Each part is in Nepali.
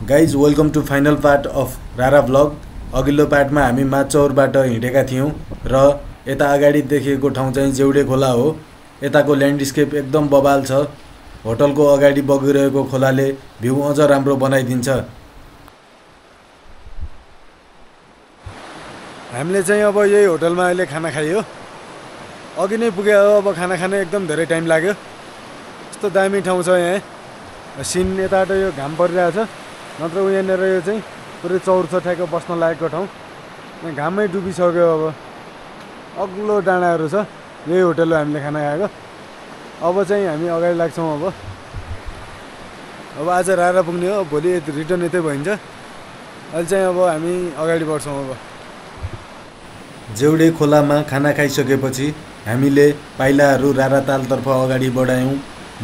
Guys welcome to final part of Rara vlog. अघिल्लो पार्टमा हामी माचौरबाट हिँडेका थियौँ र यता अगाडि देखिएको ठाउँ चाहिँ जेउडे खोला हो। यताको ल्यान्डस्केप एकदम बबाल छ। होटलको अगाडि बगिरहेको खोलाले भ्यू अझ राम्रो बनाइदिन्छ। हामीले चाहिँ अब यही होटलमा अहिले खाना खाइयो। अघि नै पुगे हो, अब खाना खाने एकदम धेरै टाइम लाग्यो। यस्तो दामी ठाउँ छ यहाँ। सिन यताबाट यो घाम परिरहेछ, नत्र यहाँनिर यो चाहिँ पुरै चौर छ, ठ्याक्क बस्न लायकको ठाउँ। यहाँ घामै डुबिसक्यो। अब अग्लो डाँडाहरू छ। यही होटल हो हामीले खाना खाएको। अब चाहिँ हामी अगाडि लाग्छौँ। अब आज रारा पुग्ने हो, भोलि रिटर्न यतै भइन्छ। अहिले चाहिँ अब हामी अगाडि बढ्छौँ। अब जेउडे खोलामा खाना खाइसकेपछि हामीले पाइलाहरू रारातालतर्फ अगाडि बढायौँ।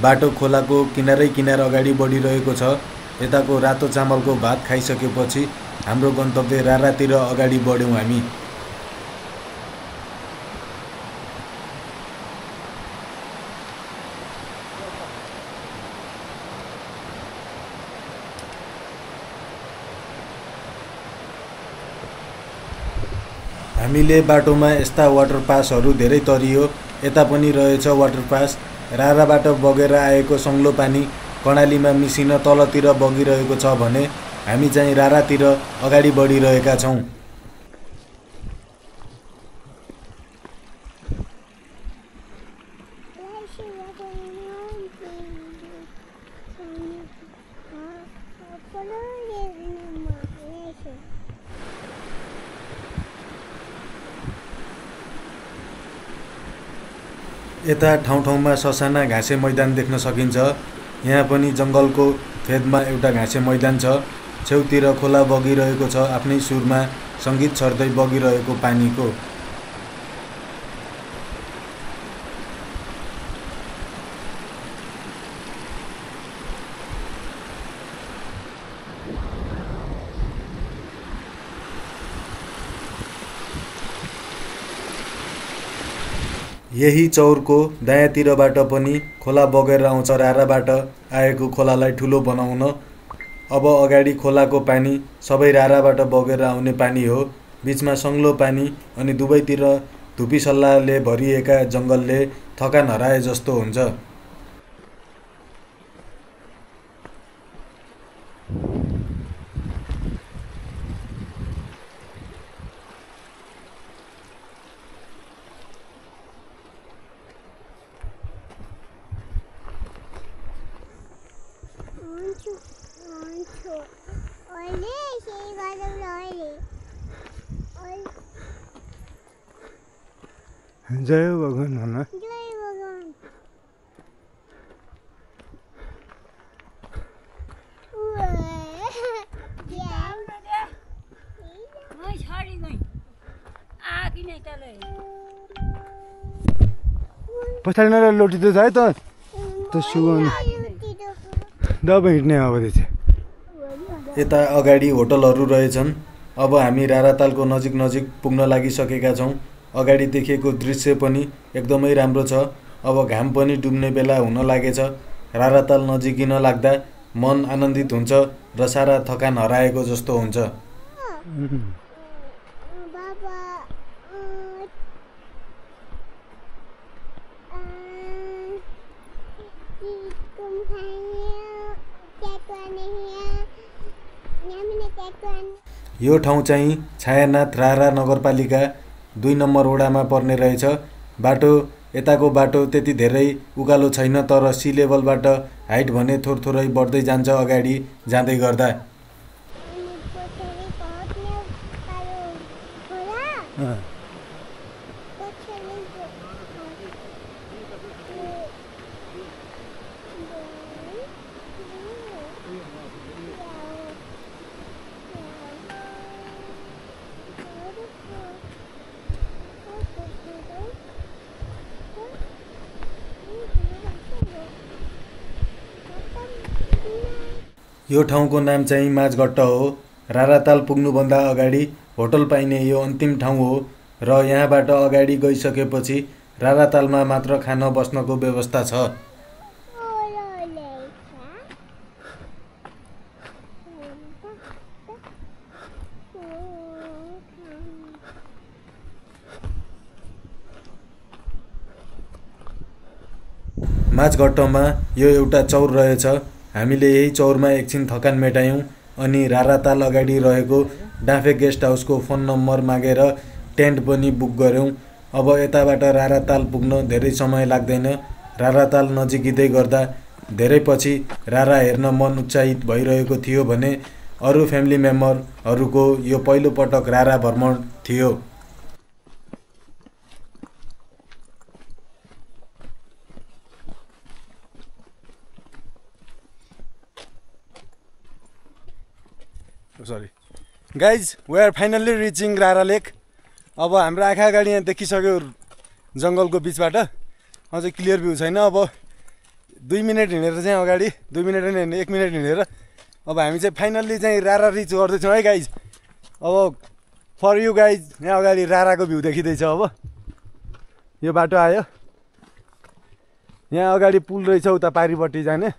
बाटो खोलाको किनारै किनार अगाडि बढिरहेको छ। यताको रातो चामलको भात खाइसकेपछि हाम्रो गन्तव्य रारातिर अगाडि बढ्यौँ हामी। हामीले बाटोमा यस्ता वाटर पासहरू धेरै तरियो। यता पनि रहेछ वाटर पास। राराबाट बगेर आएको सङ्लो पानी कर्णालीमा मिसिन तलतिर बगिरहेको छ भने हामी चाहिँ रारातिर अगाडि बढिरहेका छौँ। यता ठाउँ ठाउँमा ससाना घाँसे मैदान देख्न सकिन्छ। यहाँ पनि जङ्गलको फेदमा एउटा घाँसे मैदान छ। छेउतिर खोला बगिरहेको छ, आफ्नै सुरमा सङ्गीत छर्दै बगिरहेको पानीको। यही चौरको दायाँतिरबाट पनि खोला बगेर आउँछ। राराबाट आएको खोलालाई ठुलो बनाउन अब अगाडि खोलाको पानी सबै राराबाट बगेर आउने पानी हो। बिचमा सङ्लो पानी अनि दुवैतिर धुपीसल्लाले भरिएका जङ्गलले थकान हराए जस्तो हुन्छ। जय भगवान भन्न। जय भगवान। पछाडि नै लोटी त है त सुगन दब हिँड्ने अब चाहिँ। यता अगाडि होटलहरू रहेछन्। अब हामी रारातालको नजिक नजिक पुग्न लागिसकेका छौँ। अगाडि देखिएको दृश्य पनि एकदमै राम्रो छ। अब घाम पनि डुब्ने बेला हुन लागेछ। राराताल नजिकिन लाग्दा मन आनन्दित हुन्छ र सारा थकान हराएको जस्तो हुन्छ। यो ठाउँ चाहिँ छायानाथ रारा नगरपालिका 2 नम्बर वडामा पर्ने रहेछ। बाटो यताको बाटो त्यति धेरै उकालो छैन, तर सी लेभलबाट हाइट भने थोरै बढ्दै जान्छ अगाडि जाँदै गर्दा। यो ठाउँको नाम चाहिँ माझघट्ट हो। राराताल पुग्नुभन्दा अगाडि होटल पाइने यो अन्तिम ठाउँ हो र यहाँबाट अगाडि गइसकेपछि रारातालमा मात्र खान बस्नको व्यवस्था छ। माझघट्टमा यो एउटा चौर रहेछ। हामीले यही चौरमा एकछिन थकान मेटायौँ अनि राराताल अगाडि रहेको डाँफे गेस्ट हाउसको फोन नम्बर मागेर टेन्ट पनि बुक गऱ्यौँ। अब यताबाट राराताल पुग्न धेरै समय लाग्दैन। राराताल नजिकिँदै गर्दा धेरै पछि रारा हेर्न मन उत्साहित भइरहेको थियो भने अरू फ्यामिली मेम्बरहरूको यो पहिलो पटक रारा भ्रमण थियो। Sorry guys, we are finally reaching Rara lake. अब हाम्रो आँखा अगाडि यहाँ देखिसक्यो जङ्गलको बिचबाट, अझै क्लियर भ्यू छैन। अब 2 मिनट हिँडेर चाहिँ अगाडि 2 मिनट होइन 1 मिनट हिँडेर अब हामी चाहिँ फाइनल्ली चाहिँ रारा रिच गर्दैछौँ है गाइज। अब फर यु गाइज, यहाँ अगाडि राराको भ्यू देखिँदैछ। अब यो बाटो आयो, यहाँ अगाडि पुल रहेछ उता पारिपट्टि जाने।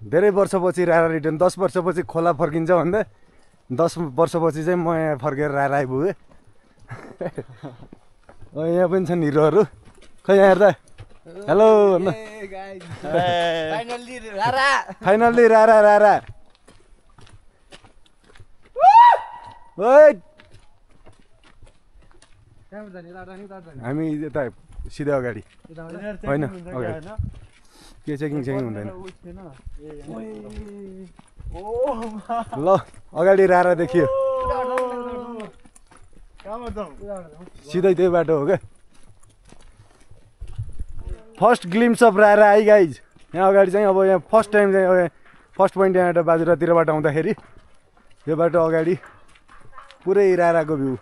धेरै वर्षपछि रारा रिटर्न, 10 वर्षपछि खोला फर्किन्छ भन्दा 10 वर्षपछि चाहिँ म यहाँ फर्केर रारा आइपुगेँ। यहाँ पनि छन् हिरोहरू, खै यहाँ हेर्दा हेलो भन्नु। फाइनल्ली रारा रारा। हामी यता सिधै अगाडि होइन, अगाडि के चेकिङ हुँदैन। ल अगाडि रारा देखियो, सिधै त्यो बाटो हो क्या। फर्स्ट ग्लिम्स अफ रारा आई गाइज। यहाँ अगाडि चाहिँ अब यहाँ फर्स्ट टाइम चाहिँ फर्स्ट पोइन्ट यहाँबाट बाजुरातिरबाट आउँदाखेरि यो बाटो अगाडि पुरै राराको भ्यू।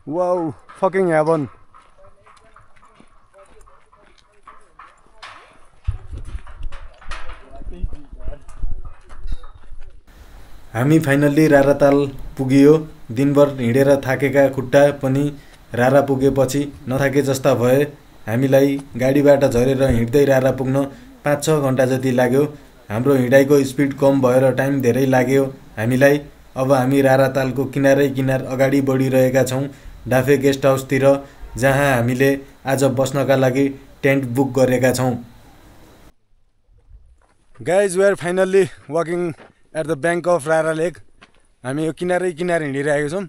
Wow, fucking heaven. हामी फाइनल्ली राराताल पुगियो। दिनभर हिँडेर थाकेका खुट्टा पनि रारा पुगेपछि नथाके जस्ता भए। हामीलाई गाडीबाट झरेर हिँड्दै रारा पुग्न 5-6 घन्टा जति लाग्यो। हाम्रो हिँडाइको स्पिड कम भएर टाइम धेरै लाग्यो हामीलाई। अब हामी रारातालको किनारै किनार अगाडि बढिरहेका छौँ डाँफे गेस्ट हाउसतिर, जहाँ हामीले आज बस्नका लागि टेन्ट बुक गरेका छौँ। Guys, we are finally walking at the bank of Rara lake. हामी यो किनारै किनार हिँडिरहेको छौँ।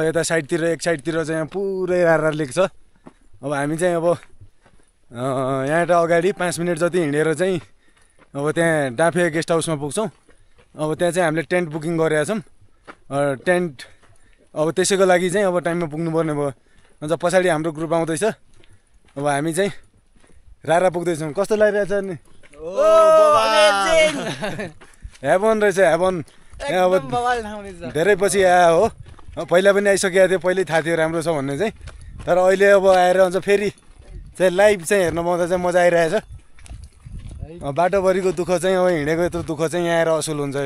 यता साइडतिर एक साइडतिर चाहिँ पुरै रारा लेक छ। अब हामी चाहिँ अब यहाँबाट अगाडि 5 मिनट जति हिँडेर चाहिँ अब त्यहाँ डाँफे गेस्ट हाउसमा पुग्छौँ। अब त्यहाँ चाहिँ हामीले टेन्ट बुकिङ गरेका छौँ। टेन्ट अब त्यसैको लागि चाहिँ अब टाइममा पुग्नुपर्ने भयो। अन्त पछाडि हाम्रो ग्रुप आउँदैछ। अब हामी चाहिँ रारा पुग्दैछौँ। कस्तो लागिरहेछ नि? हेभन रहेछ, हेभन। यहाँ अब धेरै पछि आयो हो, पहिला पनि आइसकेको थियो, पहिल्यै थाहा थियो राम्रो छ भन्ने चाहिँ। तर अहिले अब आएर अझ फेरि चाहिँ लाइभ चाहिँ हेर्न पाउँदा चाहिँ मजा आइरहेछ। बाटोभरिको दुःख चाहिँ अब हिँडेको यत्रो दुःख चाहिँ यहाँ आएर असुल हुन्छ।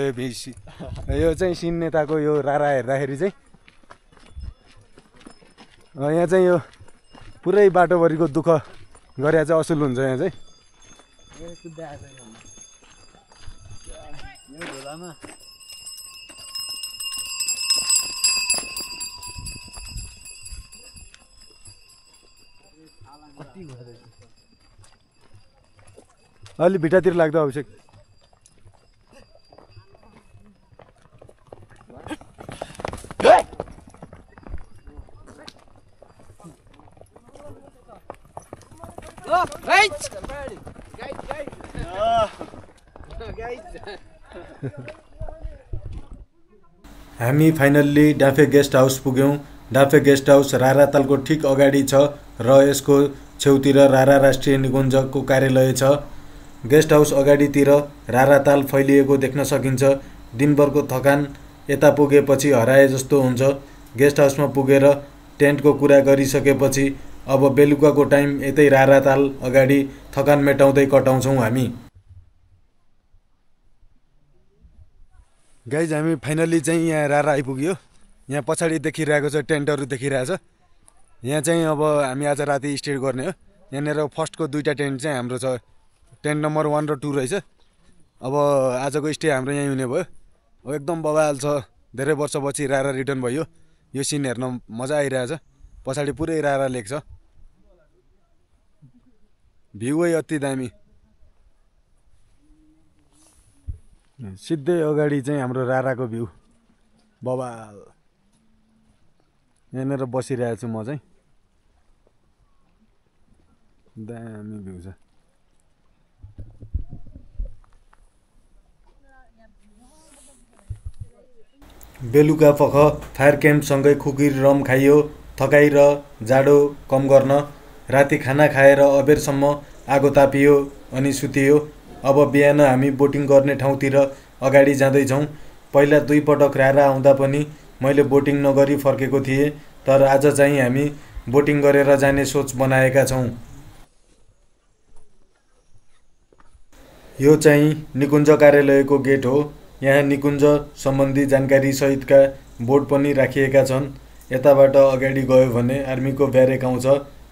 यो चाहिँ सिन नेताको यो रारा हेर्दाखेरि चाहिँ यहाँ चाहिँ यो पुरै बाटोभरिको दुःख गरे चाहिँ असुल हुन्छ यहाँ चाहिँ। अलि भिटातिर लाग्दो अभिषेक। हामी फाइनल्ली डाँफे गेस्ट हाउस पुग्यौँ। डाँफे गेस्ट हाउस रारातालको ठिक अगाडि छ र यसको छेउतिर रारा राष्ट्रिय निकुञ्जको कार्यालय छ। गेस्ट हाउस अगाडितिर राराताल फैलिएको देख्न सकिन्छ। दिनभरको थकान यता पुगेपछि हराए जस्तो हुन्छ। गेस्ट हाउसमा पुगेर टेन्टको कुरा गरिसकेपछि अब बेलुकाको टाइम यतै राराताल अगाडि थकान मेटाउँदै कटाउँछौँ हामी। गाइज, हामी फाइनल्ली चाहिँ यहाँ रारा आइपुग्यो। यहाँ पछाडि देखिरहेको छ टेन्टहरू देखिरहेछ। यहाँ चाहिँ अब हामी आज राति स्टे गर्ने हो। यहाँनिर फर्स्टको 2टा टेन्ट चाहिँ हाम्रो छ। टेन्ट नम्बर 1 र 2 रहेछ। अब आजको स्टे हाम्रो यहीँ हुने भयो। अब एकदम बवाल छ। धेरै वर्षपछि रारा रिटर्न भयो। यो सिन हेर्न मजा आइरहेछ। पछाडि पुरै रारा लेक छ। भ्यूै अति दामी। सिधै अगाडि चाहिँ हाम्रो राराको भ्यू बबाल। यहाँनिर बसिरहेको छु म चाहिँ। दामी भ्यू छ। बेलुका पख फायर क्याम्पसँगै खुकुरी रम खाइयो। थकाइ र जाडो कम गर्न राति खाना खाएर अबेरसम्म आगो तापियो अनि सुतियो। अब बिहान हामी बोटिङ गर्ने ठाउँतिर अगाडि जाँदैछौँ। पहिला 2 पटक रारा आउँदा पनि मैले बोटिङ नगरी फर्केको थिएँ, तर आज चाहिँ हामी बोटिङ गरेर जाने सोच बनाएका छौँ। यो चाहिँ निकुञ्ज कार्यालयको गेट हो। यहाँ निकुञ्ज सम्बन्धी जानकारी सहितका बोर्ड पनि राखिएका छन्। यताबाट अगाडि गयो भने आर्मीको ब्यारेक आउँछ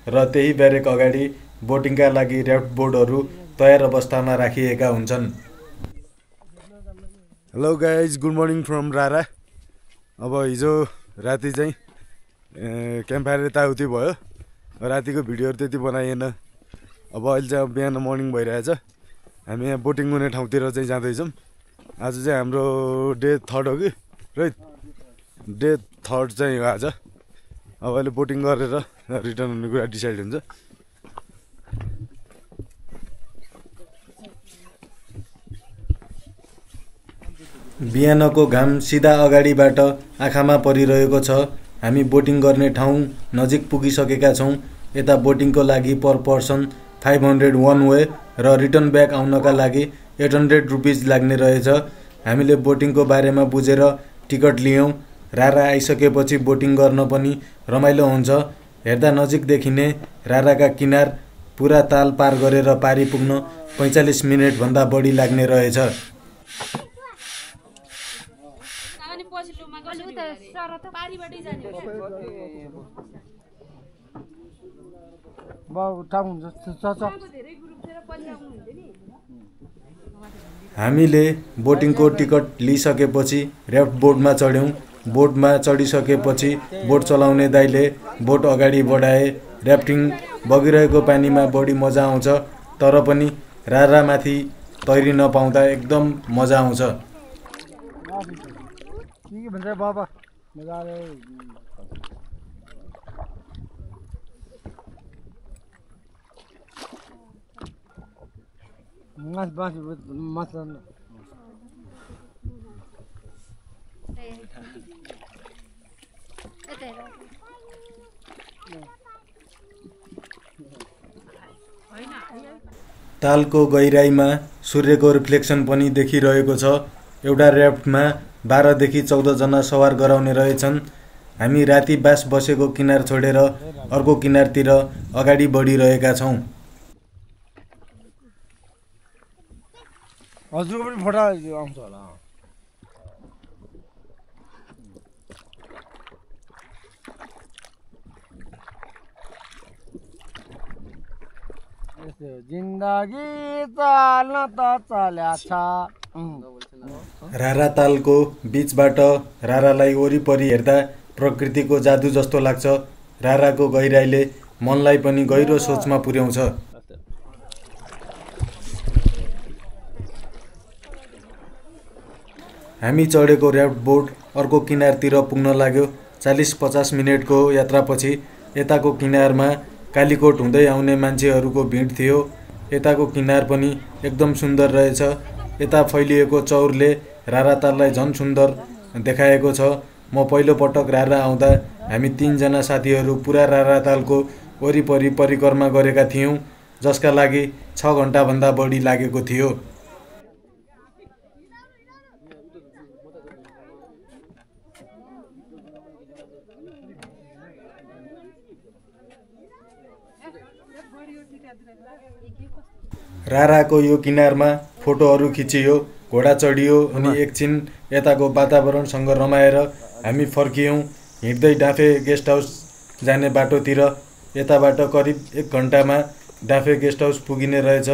र त्यही ब्यारेक अगाडि बोटिङका लागि ऱ्याफ्ट बोर्डहरू तयार अवस्थामा राखिएका हुन्छन्। Hello guys, good morning from रारा। अब हिजो राति चाहिँ क्याम्प फायर यताउति भयो। रातिको भिडियोहरू त्यति बनाइएन। अब अहिले चाहिँ बिहान मर्निङ भइरहेछ। हामी यहाँ बोटिङ हुने ठाउँतिर चाहिँ जाँदैछौँ। आज चाहिँ हाम्रो डे 3 हो कि राइट, डे 3 चाहिँ हो आज। अब अहिले बोटिङ गरेर रिटर्न हुने कुरा डिसाइड हुन्छ। बिहानको घाम सिधा अगाडिबाट आँखामा परिरहेको छ। हामी बोटिङ गर्ने ठाउँ नजिक पुगिसकेका छौँ। यता बोटिङको लागि पर पर्सन 500 वान वे र रिटर्न ब्याक आउनका लागि 800 रुपिज लाग्ने रहेछ। हामीले बोटिङको बारेमा बुझेर टिकट लियौँ। रारा आइसकेपछि बोटिङ गर्न पनि रमाइलो हुन्छ। हेर्दा नजिक देखिने राराका किनार पुरा ताल पार गरेर पारी पुग्न 45 मिनेटभन्दा बढी लाग्ने रहेछ। हामीले बोटिङको टिकट लिइसकेपछि ऱ्याफ्ट बोटमा चढ्यौँ। बोटमा चढिसकेपछि बोट चलाउने दाइले बोट अगाडि बढाए। ऱ्याफ्टिङ बगिरहेको पानीमा बढी मजा आउँछ, तर पनि रारामाथि तैरिन पाउँदा एकदम मजा आउँछ। तालको गहिराईमा सूर्यको रिफ्लेक्सन पनि देखिरहेको छ। एउटा ऱ्याफ्टमा 12 देखि 14 जना सवार गराउने रहेछन्। हामी राति बास बसेको किनार छोडेर अर्को किनारतिर अगाडि बढिरहेका छौँ। हजुरको पनि फोटो आउँछ होला। जिन्दगी चाल्न त चल्याछ। रारा तालको बीचबाट रारालाई वरिपरि हेर्दा प्रकृतिको जादु जस्तो लाग्छ। राराको गहिराईले मनलाई पनि गहिरो सोचमा पुर्याउँछ। हामी चढेको ऱ्याफ्ट बोट अर्को किनारतिर पुग्न लाग्यो। 40-50 मिनेटको यात्रापछि यताको किनारमा कालीकोट हुँदै आउने मान्छेहरूको भिड थियो। यताको किनार पनि एकदम सुन्दर रहेछ। यता फैलिएको चौरले रारा ताललाई झन् सुन्दर देखाएको छ। म पहिलो पटक रारा आउँदा हामी 3 जना साथीहरू पुरा रारा तालको वरिपरि परिक्रमा गरेका थियौँ, जसका लागि 6 घण्टाभन्दा बढी लागेको थियो। राराको यो किनारमा फोटोहरू खिचियो, घोडा चढियो अनि एकछिन यताको वातावरणसँग रमाएर हामी फर्कियौँ। हिँड्दै डाँफे गेस्ट हाउस जाने बाटोतिर। यताबाट करिब 1 घण्टामा डाँफे गेस्ट हाउस पुगिने रहेछ।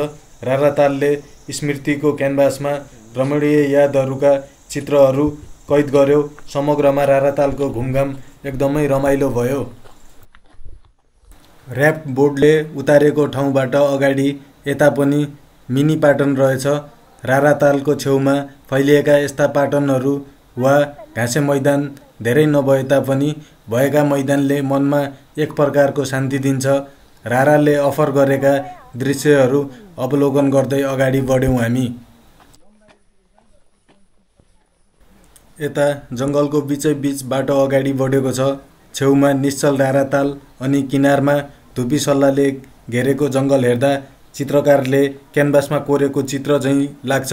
रारा तालले स्मृतिको क्यानभासमा रमणीय यादहरूका चित्रहरू कैद गर्यो। समग्रमा रारा तालको घुमघाम एकदमै रमाइलो भयो। ऱ्याप बोर्डले उतारेको ठाउँबाट अगाडि यता पनि मिनी पाटन रहेछ। रारातालको छेउमा फैलिएका यस्ता पाटनहरू वा घाँसे मैदान धेरै नभए तापनि भएका मैदानले मनमा एक प्रकारको शान्ति दिन्छ। राराले अफर गरेका दृश्यहरू अवलोकन गर्दै अगाडि बढ्यौँ हामी। यता जङ्गलको बीचैबीच बाटो अगाडि बढेको छ। छेउमा निश्चल राराताल अनि किनारमा धुपी सल्लाले घेरेको जङ्गल हेर्दा चित्रकारले क्यानभासमा कोरेको चित्र झैँ लाग्छ।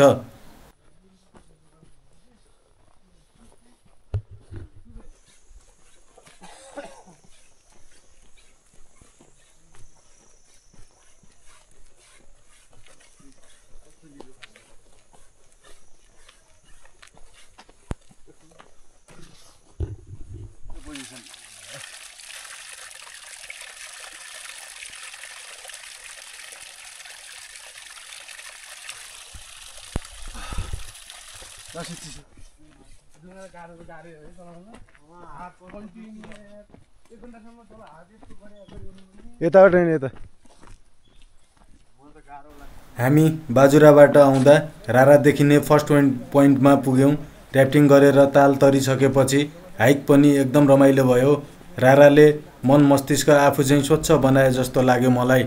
यताबाट यता हामी बाजुराबाट आउँदा रारा देखिने फर्स्ट पोइन्टमा पुग्यौँ। ऱ्याफ्टिङ गरेर ताल तरिसकेपछि हाइक पनि एकदम रमाइलो भयो। राराले मन मस्तिष्क आफू चाहिँ स्वच्छ बनाए जस्तो लाग्यो मलाई।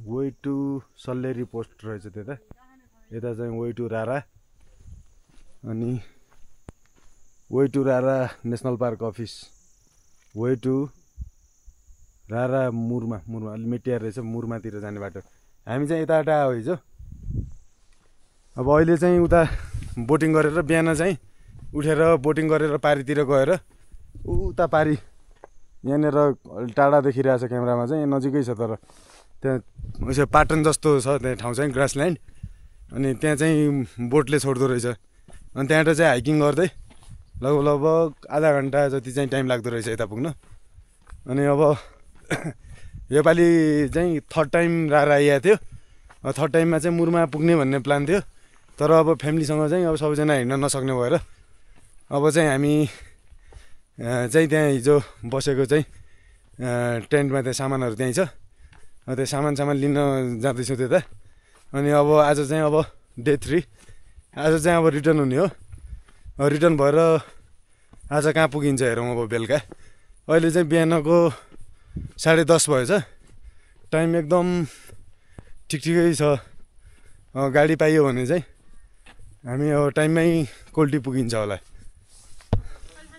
वे टु सल्लेरी पोस्ट रहेछ त्यता। यता चाहिँ वे टु रारा अनि way to Rara national park office. Way to Rara मुरमा अलि मेटिया रहेछ, मुरमातिर जाने बाटो। हामी चाहिँ यताबाट आयो हिजो। अब अहिले चाहिँ उता बोटिङ गरेर बिहान चाहिँ उठेर बोटिङ गरेर पारीतिर गएर उता पारी यहाँनिर अलि टाढा देखिरहेछ क्यामेरामा चाहिँ नजिकै छ, तर त्यहाँ उसो पाटन जस्तो छ त्यहाँ ठाउँ चाहिँ ग्रासल्यान्ड। अनि त्यहाँ चाहिँ बोटले छोड्दो रहेछ। अनि त्यहाँबाट चाहिँ हाइकिङ गर्दै लगभग आधा घन्टा जति चाहिँ टाइम लाग्दो रहेछ यता पुग्न। अनि अब योपालि चाहिँ थर्ड टाइम रारा आइएको थियो। थर्ड टाइममा चाहिँ मुरमा पुग्ने भन्ने प्लान थियो, तर अब फ्यामिलीसँग चाहिँ अब सबैजना हिँड्न नसक्ने भएर अब चाहिँ हामी चाहिँ त्यहाँ हिजो बसेको चाहिँ टेन्टमा त्यो सामानहरू त्यहीँ छ। त्यो सामान लिन जाँदैछु त्यता। अनि अब आज चाहिँ अब डे 3, आज चाहिँ अब रिटर्न हुने हो। रिटर्न भएर आज कहाँ पुगिन्छ हेरौँ अब बेलुका। अहिले चाहिँ बिहानको 10:30 भएछ। टाइम एकदम ठिकै छ। गाडी पाइयो भने चाहिँ हामी अब टाइममै कोल्टी पुगिन्छ होला।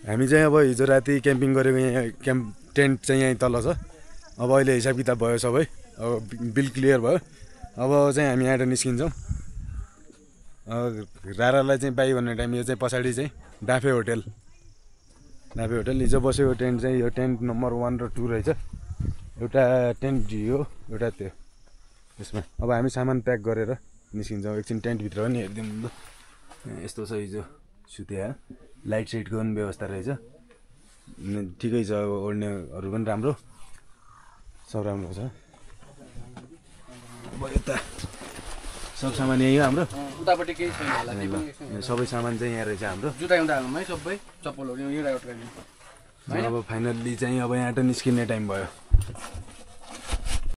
हामी चाहिँ अब हिजो राति क्याम्पिङ गरेको यहाँ टेन्ट चाहिँ यहीँ तल छ। अब अहिले हिसाब किताब भयो सबै, अब बिल क्लियर भयो। अब चाहिँ हामी यहाँबाट निस्किन्छौँ। रारालाई चाहिँ पाइ भन्ने टाइम यो चाहिँ पछाडि चाहिँ डाँफे होटेल। हिजो बसेको टेन्ट चाहिँ यो टेन्ट नम्बर 1 र 2 रहेछ। एउटा टेन्ट हो, एउटा त्यो यसमा। अब हामी सामान प्याक गरेर निस्किन्छौँ। एकछिन टेन्टभित्र पनि हेरिदिउँ। यस्तो छ हिजो सुत्या। लाइट साइटको पनि व्यवस्था रहेछ, ठिकै छ। ओड्नेहरू पनि राम्रो, सब राम्रो छ। अब यता सब सामान यही हो हाम्रो। उतापट्टि केही छैन होला। सबै सामान चाहिँ यहाँ रहेछ हाम्रो। जुत्ता है सबै चप्पलहरू अब फाइनल्ली चाहिँ अब यहाँबाट निस्किने टाइम भयो।